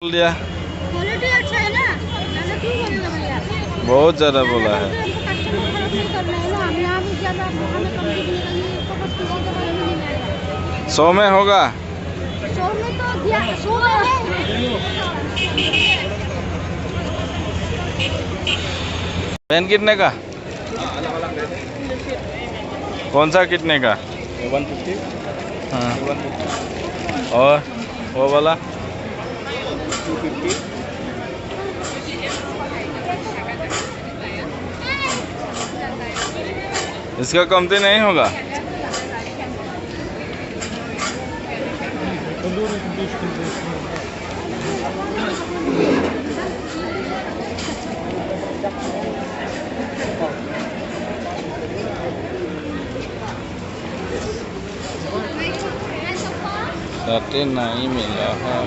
बोल दिया। क्वालिटी अच्छा है ना, ज्यादा क्यों बोलेगा भैया? बहुत ज्यादा बोला है। कस्टमर खराब नहीं करना है ना, हम यहाँ भी ज्यादा हमें कम बिकने का ये इसको बस किसी के बारे में नहीं आएगा। 100 में होगा। 100 में तो दिया, 100 में है। पेन कितने का? कौन सा कितने का? 150। हाँ 150 और वो वाला 250। इसका कमती नहीं होगा। सटे नहीं मिला है।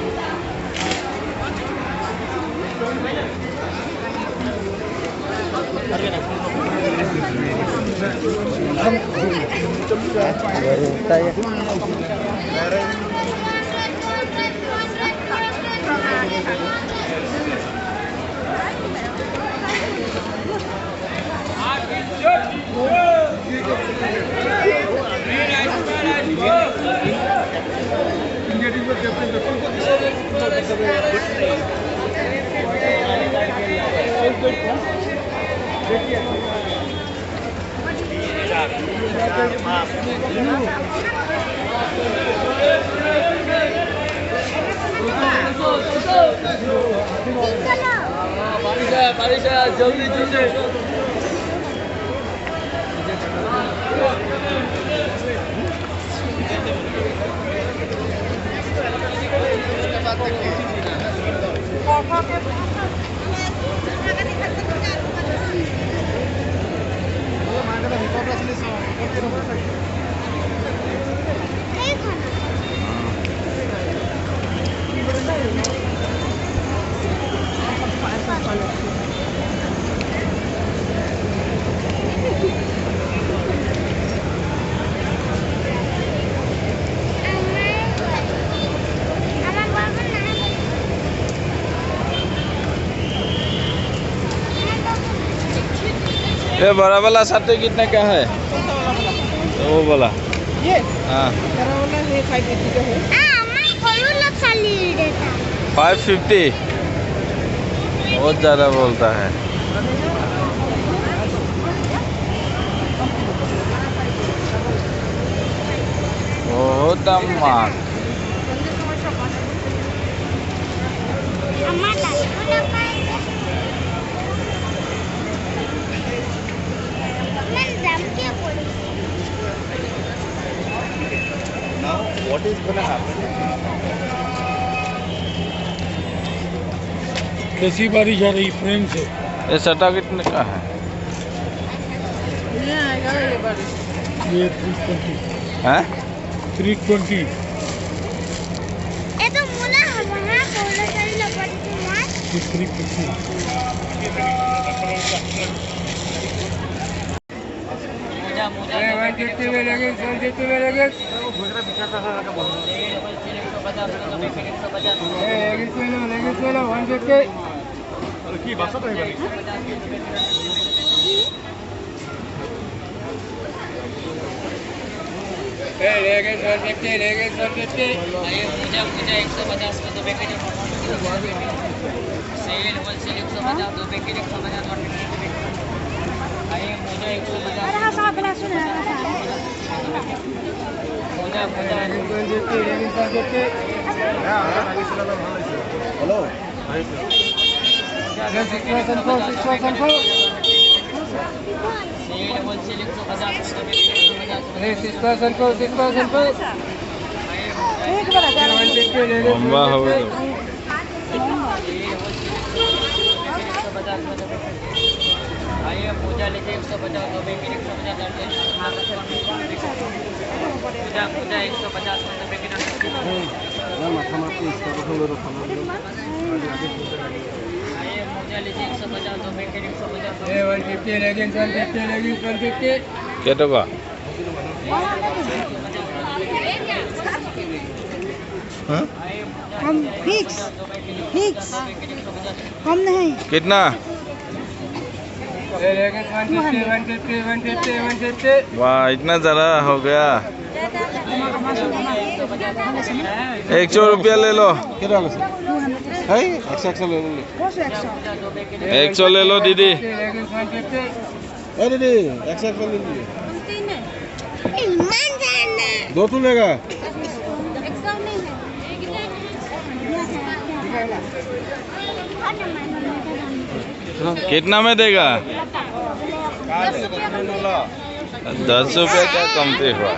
बारिश है जल्दी जल्दी। ये बड़ा वाला सट्टे कितने का है? तो वो बोला ये हाँ बड़ा वाला है 550 का है। मैं कोई लोग खाली देता 550। बहुत ज्यादा बोलता है। बहुत अम्मा Now what is gonna happen? कैसी बारिश आ रही फ्रेम से? ये सट्टा कितने का है? ये आएगा ये बारिश। ये 320। हैं? 320। ये तो मुला वहाँ बोला सारी लपट के मार। 350। Hello. लंबा हो गया। पूजा लीजिए 150 दो पैकेट 150 पूजा 150 दो पैकेट पूजा लीजिए 150 दो पैकेट 150 क्या टका? हाँ? हम फिक्स फिक्स कम नहीं कितना? 150. वाह, इतना ज़्यादा हो गया। 100 रुपया ले लो। 100 ले लो दीदी। दीदी 100 ले लीजिए। दो तो लेगा। कितना में देगा? 10 रुपये क्या कमती हुआ?